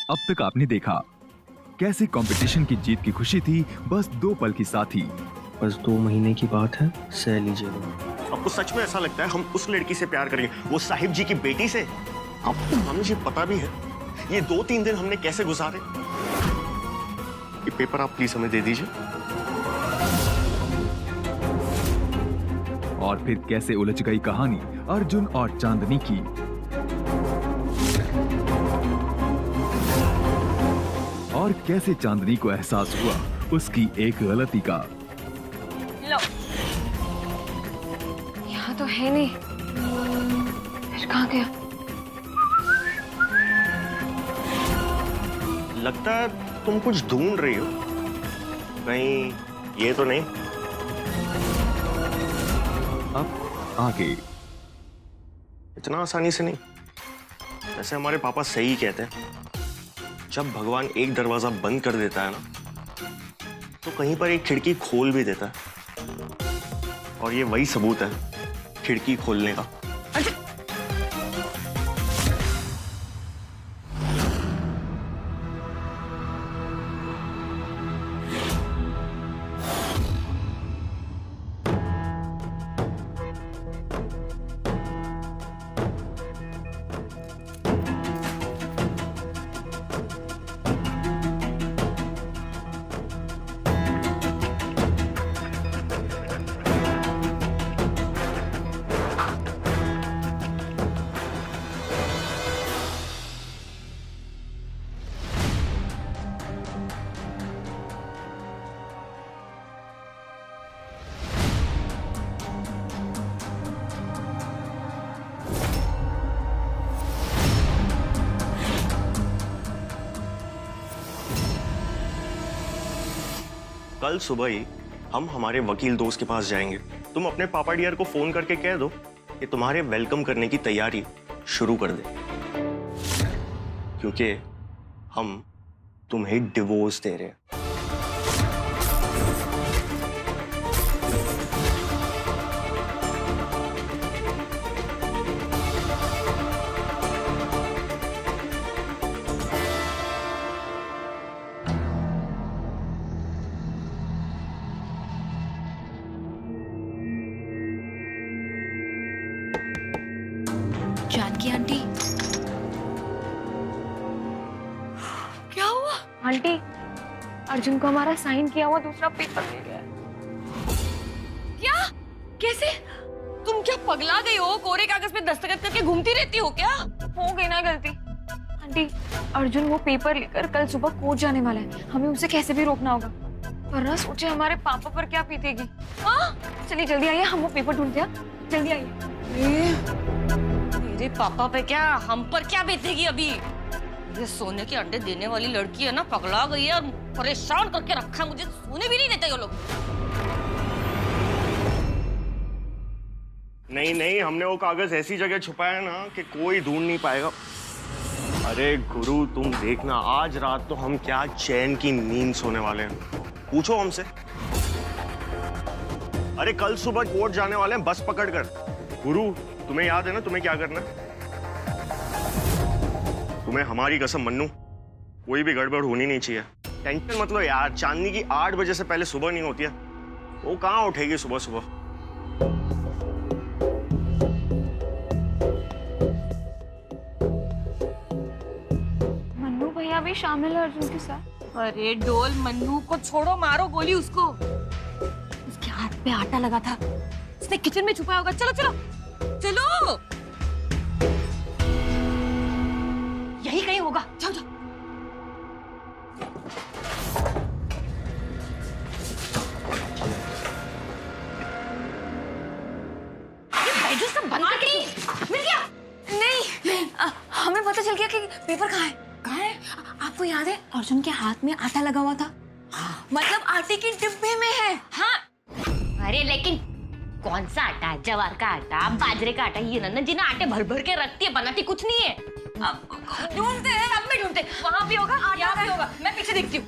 अब तक आपने देखा कैसे कंपटीशन की जीत की खुशी थी बस 2 पल की साथी। बस 2 महीने की बात है, सह लीजिएगा। आपको सच में ऐसा लगता है हम उस लड़की से प्यार करेंगे, वो साहिब जी की बेटी से? आपको मुझे पता भी है ये 2-3 दिन हमने कैसे गुजारे। ये पेपर आप प्लीज हमें दे दीजिए। और फिर कैसे उलझ गई कहानी अर्जुन और चांदनी की। और कैसे चांदनी को एहसास हुआ उसकी एक गलती का। लो, यहाँ तो है नहीं, फिर कहाँ गया? लगता है तुम कुछ ढूंढ रही हो, कहीं ये तो नहीं? अब आगे। इतना आसानी से नहीं। वैसे हमारे पापा सही कहते हैं, जब भगवान एक दरवाजा बंद कर देता है ना, तो कहीं पर एक खिड़की खोल भी देता है। और ये वही सबूत है खिड़की खोलने का। कल सुबह ही हम हमारे वकील दोस्त के पास जाएंगे। तुम अपने पापा डियर को फोन करके कह दो कि तुम्हारे वेलकम करने की तैयारी शुरू कर दे, क्योंकि हम तुम्हें डिवोर्स दे रहे हैं। जानकी आंटी, क्या हुआ? आंटी, अर्जुन को हमारा साइन किया हुआ दूसरा पेपर मिल गया। क्या? कैसे? तुम क्या पगला गई हो? कोरे कागज पे दस्तखत करके घूमती रहती हो क्या? हो गई ना गलती। आंटी, अर्जुन वो पेपर लेकर कल सुबह कोर्ट जाने वाला है, हमें उसे कैसे भी रोकना होगा, वरना सोचे हमारे पापा पर क्या पीतेगी। हाँ, चलिए जल्दी आइए, हम वो पेपर ढूंढते हैं, जल्दी आइए। मेरे पापा पे क्या, हम पर क्या बीतेगी अभी? ये सोने के अंडे देने वाली लड़की है ना, पगला गई है और परेशान करके रखा है मुझे, सोने भी नहीं देते ये लोग। नहीं नहीं, हमने वो कागज ऐसी जगह छुपाया ना कि कोई ढूंढ नहीं पाएगा। अरे गुरु, तुम देखना आज रात तो हम क्या चैन की नींद सोने वाले हैं। पूछो हमसे। अरे कल सुबह कोर्ट जाने वाले हैं बस पकड़कर। गुरु, तुम्हें याद है ना तुम्हें क्या करना है? तुम्हें हमारी कसम मन्नू, कोई भी गड़बड़ होनी नहीं चाहिए। टेंशन मत लो यार, चांदनी की 8 बजे से पहले सुबह नहीं होती है, वो कहाँ उठेगी सुबह सुबह। मन्नू भैया भी शामिल है अर्जुन के साथ। अरे डोल, मन्नू को छोड़ो, मारो गोली उसको। उसके हाथ पे आटा लगा था, उसने किचन में छुपाया होगा। चलो चलो चलो, यही कहीं होगा, जाओ जाओ। ये सब बंद करके मिल गया? नहीं, हमें पता चल गया कि पेपर कहाँ है। कहाँ है? आपको याद है अर्जुन के हाथ में आटा लगा हुआ था? हाँ। मतलब आटे के डिब्बे में है। हाँ, अरे लेकिन कौन सा आटा? जवार का आटा, बाजरे का आटा, ये ना जिन्हें आटे भर भर के रखती है, बनाती कुछ नहीं है। अब ढूंढते हैं, अब मैं ढूंढते, वहां भी होगा, यहाँ भी होगा, मैं पीछे देखती हूँ।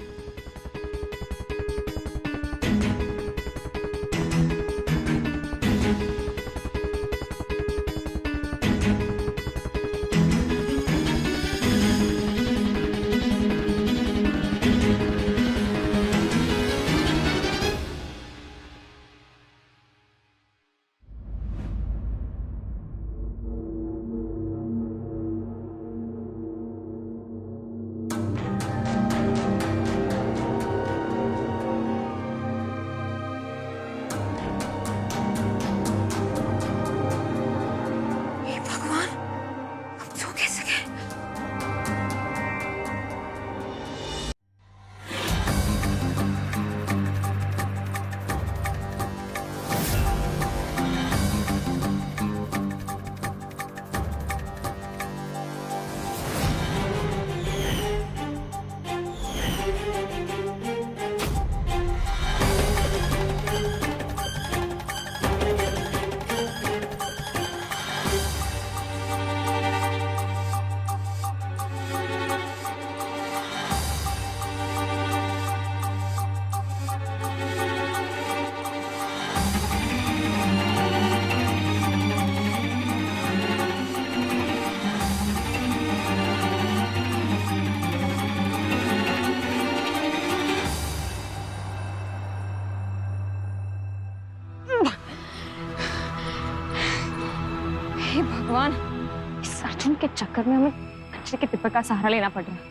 के चक्कर में हमें कचरे के टिप्पर का सहारा लेना पड़ रहा है।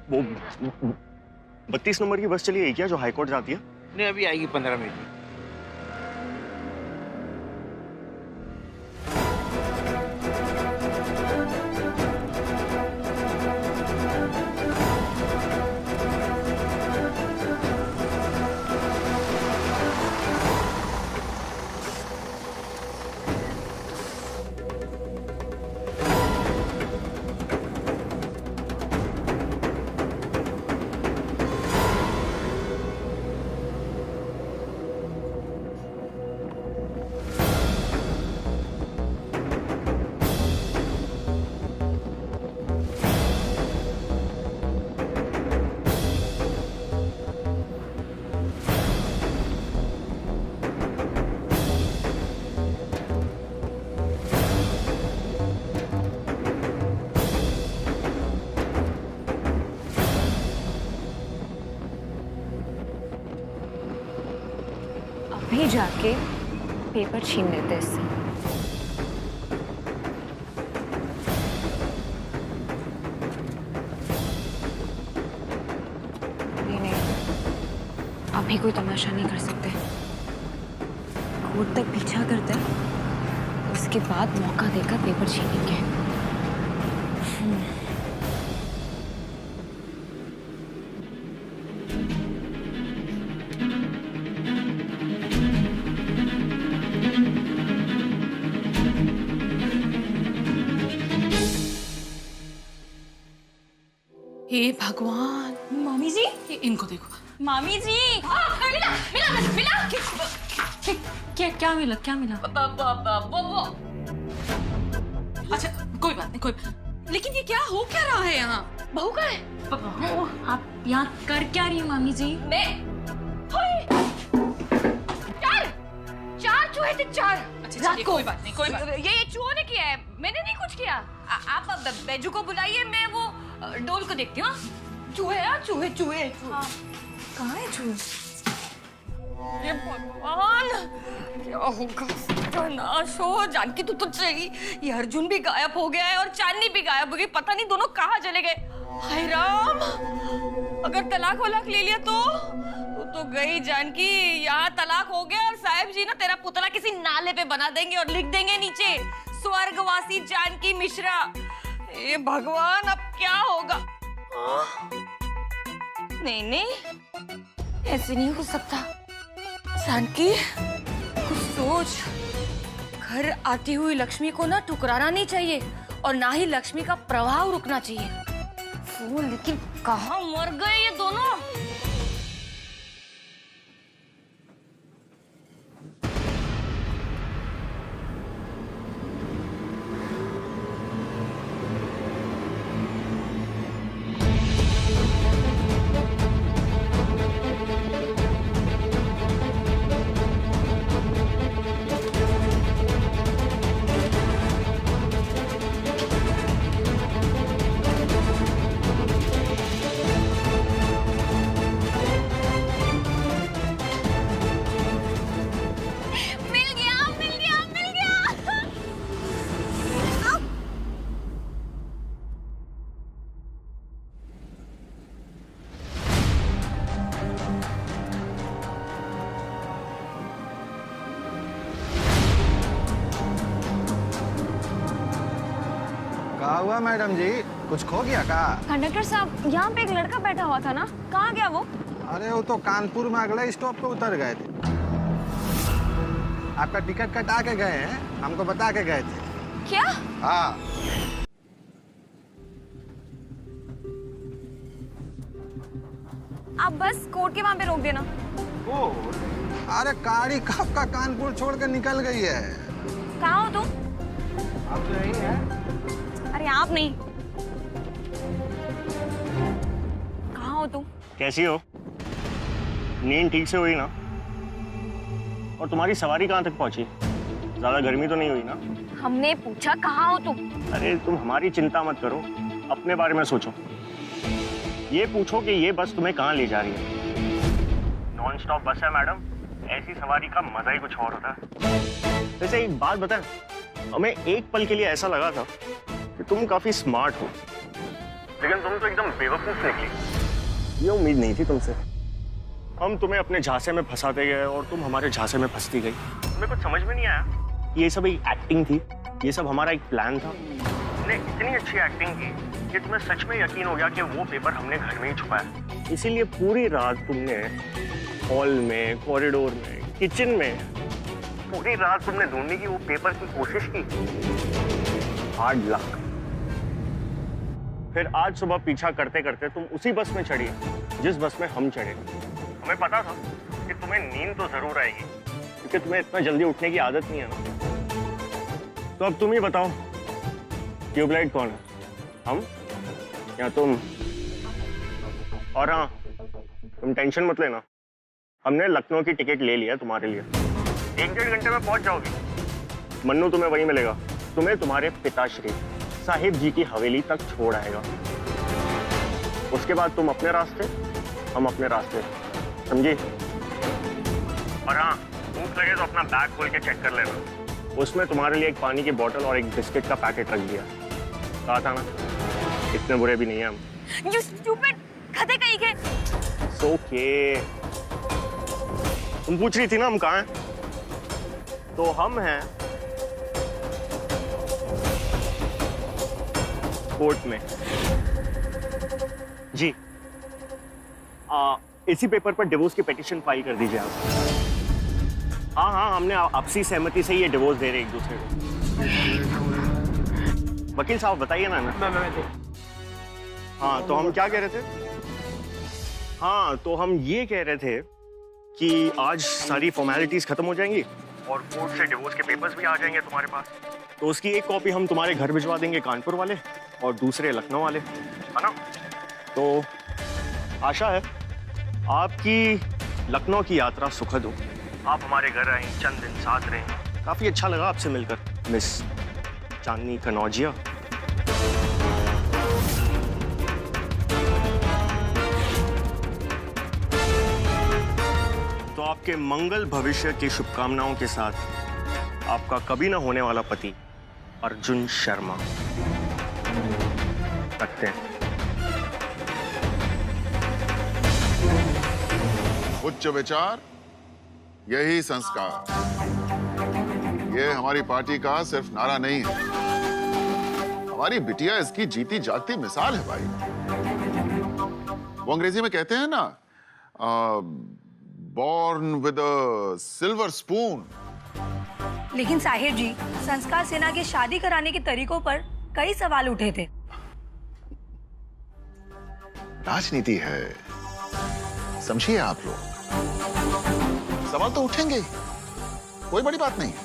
वो 32 नंबर की बस चली है क्या जो हाईकोर्ट जाती है? नहीं, अभी आएगी 15 मिनट में। अभी जाके पेपर छीन लेते इससे। नहीं, अभी कोई तमाशा नहीं कर सकते। कोर्ट तक पीछा करते हैं, उसके बाद मौका देकर पेपर छीनेंगे। हे भगवान, मामी जी, इनको देखो। मामी जी, मिला मिला मिला। क्या मिला, क्या मिला? वो अच्छा, कोई बात नहीं, लेकिन ये क्या हो क्या रहा है यहाँ? बहू का है। आप यहाँ कर क्या रही हैं मामी जी? मैं चार चूहे थे, चार। अच्छा, कोई बात नहीं, कोई बात। ये चूहों ने किया है, मैंने नहीं कुछ किया। आप बैजू को बुलाइए, मैं वो डोल को देखती हूँ। चूहे हैं, चूहे चूहे। कहाँ है चूहे? ये भगवान, क्या होगा? नाश हो। जानकी तू तो चाहिए। ये अर्जुन भी गायब हो गया है और चांदनी भी गायब हो गई। पता नहीं दोनों कहाँ चले गए। हाय राम, अगर तलाक वलाक ले लिया तो गई जानकी। यहाँ तलाक हो गया और साहब जी ना तेरा पुतला किसी नाले पे बना देंगे और लिख देंगे नीचे, स्वर्गवासी जानकी मिश्रा। ये भगवान, अब क्या होगा? नहीं, ऐसे नहीं हो सकता। जानकी, कुछ सोच। घर आती हुई लक्ष्मी को ना ठुकराना नहीं चाहिए और ना ही लक्ष्मी का प्रभाव रुकना चाहिए। वो लेकिन कहाँ मर गए ये दोनों? कहा हुआ मैडम जी, कुछ खो गया का? कंडक्टर साहब, यहाँ पे एक लड़का बैठा हुआ था ना, कहाँ गया वो? अरे वो तो कानपुर में अगले स्टॉप पे उतर गए थे। आपका टिकट कटा के गए हैं, हमको बता के गए थे। क्या? हाँ। आप बस कोर्ट के वहाँ पे रोक देना। अरे गाड़ी कब का कानपुर छोड़ के निकल गई है। कहाँ हो तुम? आप तो यही है। अरे आप नहीं, कहाँ हो तुम? कैसी हो? नींद ठीक से हुई ना? और तुम्हारी सवारी कहाँ तक पहुंची? ज्यादा गर्मी तो नहीं हुई ना? हमने पूछा कहाँ हो तुम? अरे तुम हमारी चिंता मत करो, अपने बारे में सोचो। ये पूछो कि ये बस तुम्हें कहाँ ले जा रही है। नॉन स्टॉप बस है मैडम, ऐसी सवारी का मजा ही कुछ और होता है। वैसे एक बात बता, हमें एक पल के लिए ऐसा लगा था कि तुम काफी स्मार्ट हो, लेकिन तुम तो एकदम बेवकूफ निकली। ये उम्मीद नहीं थी तुमसे। हम तुम्हें अपने झांसे में फंसाते गए और तुम हमारे झांसे में फंसती गई। तुम्हें कुछ समझ में नहीं आया, ये सब एक एक्टिंग थी, ये सब हमारा एक प्लान था। हमने इतनी अच्छी एक्टिंग की कि तुम्हें सच में यकीन हो गया कि वो पेपर हमने घर में ही छुपाया। इसीलिए पूरी रात तुमने हॉल में, कॉरिडोर में, किचन में पूरी रात तुमने ढूंढने की वो पेपर की कोशिश की। Hard luck. फिर आज सुबह पीछा करते करते तुम उसी बस में चढ़ी जिस बस में हम चढ़े। हमें पता था कि तुम्हें नींद तो जरूर आएगी, क्योंकि तुम्हें इतना जल्दी उठने की आदत नहीं है ना। तो अब तुम ही बताओ, ट्यूबलाइट कौन है, हम या तुम? और हाँ, तुम टेंशन मत लेना, हमने लखनऊ की टिकट ले लिया तुम्हारे लिए। 1-1.5 घंटे में पहुंच जाओगी। मन्नू तुम्हें वहीं मिलेगा, तुम्हें तुम्हारे पिताश्री साहिब जी की हवेली तक छोड़ आएगा। उसके बाद तुम अपने रास्ते, हम अपने रास्ते, समझी? और हाँ, भूख लगे तो अपना बैग खोल के चेक कर लेना। उसमें तुम्हारे लिए एक पानी की बोतल और एक बिस्किट का पैकेट रख दिया। कहा था ना, इतने बुरे भी नहीं है हम। You stupid, खते कहीं के। It's okay। तुम पूछ रही थी ना हम कहाँ हैं? तो हम हैं कोर्ट में। जी, इसी पेपर पर डिवोर्स की पिटीशन फाइल कर दीजिए आप। हाँ, हमने आपसी सहमति से ये डिवोर्स दे रहे एक दूसरे को। वकील साहब बताइए ना। हाँ, तो हम क्या कह रहे थे? हाँ, तो हम ये कह रहे थे कि आज सारी फॉर्मेलिटीज खत्म हो जाएंगी और कोर्ट से डिवोर्स के पेपर्स भी आ जाएंगे तुम्हारे पास। तो उसकी एक कॉपी हम तुम्हारे घर भिजवा देंगे, कानपुर वाले, और दूसरे लखनऊ वाले, है ना? तो आशा है आपकी लखनऊ की यात्रा सुखद हो। आप हमारे घर आए, चंद दिन साथ रहे। काफी अच्छा लगा आपसे मिलकर, मिस चांदनी कनौजिया। तो आपके मंगल भविष्य की शुभकामनाओं के साथ आपका कभी ना होने वाला पति अर्जुन शर्मा। रखते हैं। उच्च विचार, यही संस्कार। ये हमारी पार्टी का सिर्फ नारा नहीं है, हमारी बिटिया इसकी जीती जागती मिसाल है भाई। वो अंग्रेजी में कहते हैं ना, born with a silver spoon. लेकिन साहिब जी, संस्कार सेना के शादी कराने के तरीकों पर कई सवाल उठे थे। राजनीति है, समझिए आप लोग। सवाल तो उठेंगे, कोई बड़ी बात नहीं है।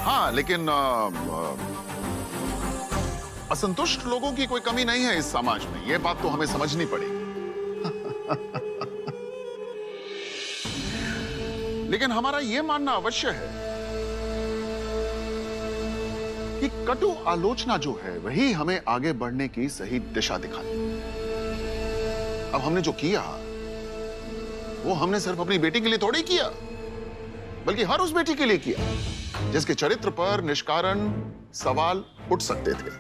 हाँ, लेकिन असंतुष्ट लोगों की कोई कमी नहीं है इस समाज में, यह बात तो हमें समझनी पड़ेगी। लेकिन हमारा यह मानना अवश्य है कि कटु आलोचना जो है वही हमें आगे बढ़ने की सही दिशा दिखाती है। अब हमने जो किया वो हमने सिर्फ अपनी बेटी के लिए थोड़ी किया, बल्कि हर उस बेटी के लिए किया जिसके चरित्र पर निष्कारण सवाल उठ सकते थे।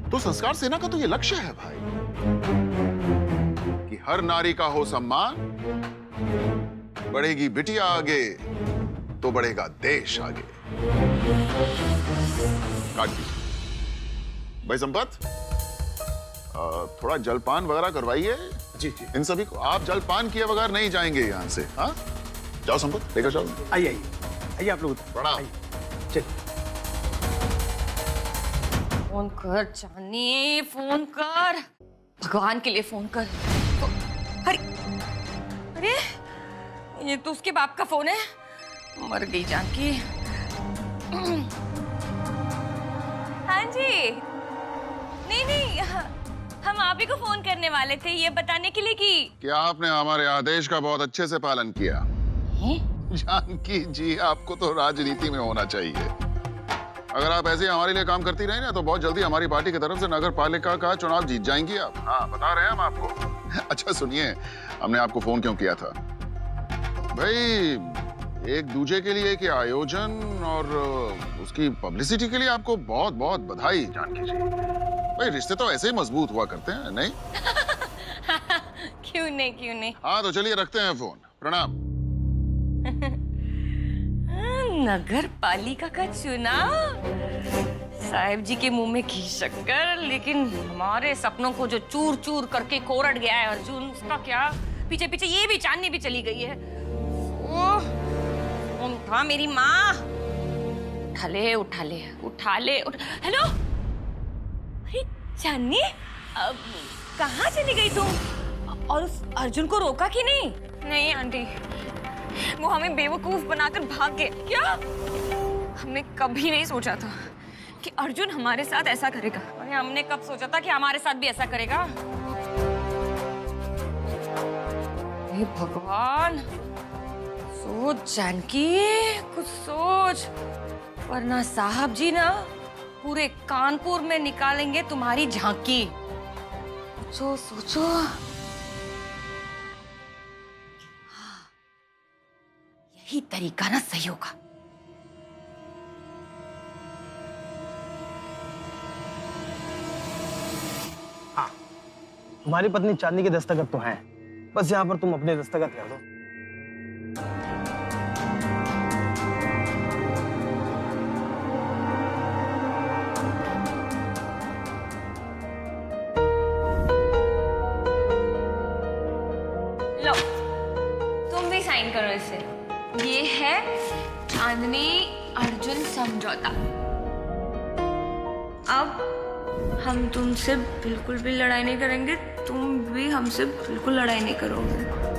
तो संस्कार सेना का तो ये लक्ष्य है भाई कि हर नारी का हो सम्मान। बढ़ेगी बिटिया आगे तो बढ़ेगा देश आगे। काट दीजिए भाई संपत, थोड़ा जलपान वगैरह करवाइए। जी जी, इन सभी को। आप जलपान किए बगैर नहीं जाएंगे यहां से। हाँ, जाओ संपत, लेकर जाओ। आइए आइए आप लोग। प्रणाम। चल। फोन कर चांदनी, फोन कर, भगवान के लिए फोन कर। अरे अरे, ये तो उसके बाप का फोन है। मर गई जानकी। हाँ जी, नहीं, हम आप ही को फोन करने वाले थे ये बताने के लिए कि क्या आपने हमारे आदेश का बहुत अच्छे से पालन किया? जानकी जी, आपको तो राजनीति में होना चाहिए। अगर आप ऐसे हमारे लिए काम करती रही ना तो बहुत जल्दी हमारी पार्टी की तरफ से नगर पालिका का चुनाव जीत जाएंगी आप। हाँ, बता रहे हैं हम आपको। अच्छा सुनिए, हमने आपको फोन क्यों किया था? भाई एक दूजे के लिए के आयोजन और उसकी पब्लिसिटी के लिए आपको बहुत बहुत बधाई जानकी जी। भाई रिश्ते तो ऐसे ही मजबूत हुआ करते हैं, नहीं? क्यों नहीं, क्यों नहीं। हाँ तो चलिए रखते हैं फोन। प्रणाम। नगर पालिका का चुनाव, साहिब जी के मुंह में घी शक्कर, लेकिन हमारे सपनों को जो चूर चूर करके कोरट गया है अर्जुन, उसका क्या? पीछे पीछे ये भी चांदनी भी चली गई है। ओह, कौन था मेरी माँ? उठा ले उठा ले उठा ले उठा। हेलो, अरे चांदनी, कहाँ चली गई तुम? और उस अर्जुन को रोका कि नहीं? नहीं आंटी, वो हमें बेवकूफ बनाकर भाग गए। क्या? हमने कभी नहीं सोचा था कि अर्जुन हमारे साथ ऐसा करेगा। अरे हमने कब सोचा था कि हमारे साथ भी ऐसा करेगा? हे भगवान, सोच जानकी, कुछ सोच, वरना साहब जी ना पूरे कानपुर में निकालेंगे तुम्हारी झांकी। सोचो सोचो। यही तरीका ना सही होगा। हाँ, तुम्हारी पत्नी चांदनी के दस्तखत तो हैं, बस यहाँ पर तुम अपने दस्तखत कर दो। लो, तुम भी साइन करो इसे। ये है चांदनी अर्जुन समझौता। अब हम तुमसे बिल्कुल भी लड़ाई नहीं करेंगे, तुम भी हमसे बिल्कुल लड़ाई नहीं करोगे।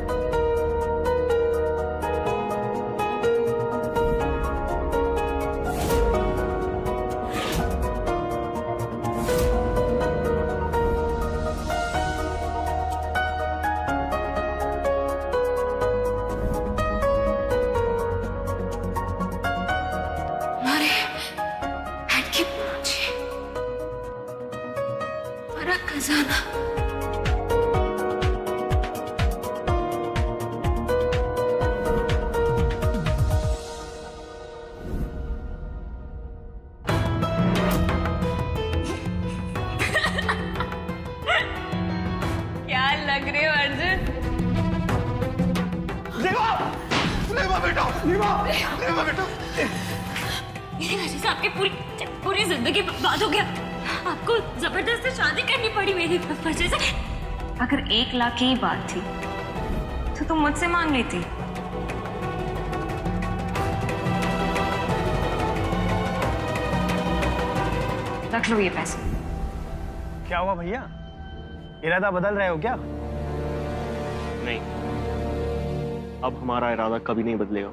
खजाना। क्या लग रहे हो अर्जुन? लेवा बेटा, लेवा बेटा। मेरी वजह से आपकी पूरी जिंदगी बर्बाद हो गया। आपको जबरदस्ती शादी करनी पड़ी मेरी वजह से। अगर 1 लाख की बात थी तो तुम मुझसे मांग लेती। रख लो ये पैसे। क्या हुआ भैया, इरादा बदल रहे हो क्या? नहीं, अब हमारा इरादा कभी नहीं बदलेगा।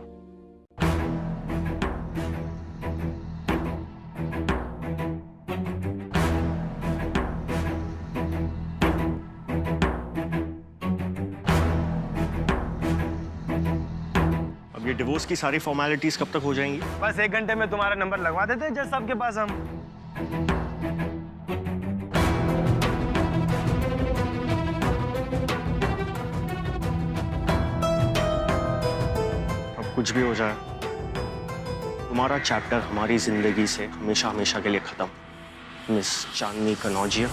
ये डिवोर्स की सारी फॉर्मेलिटीज कब तक हो जाएंगी? बस 1 घंटे में तुम्हारा नंबर लगवा देते हैं जज साहब के पास हम। अब कुछ भी हो जाए, तुम्हारा चैप्टर हमारी जिंदगी से हमेशा हमेशा के लिए खत्म, मिस चांदनी कनौजिया।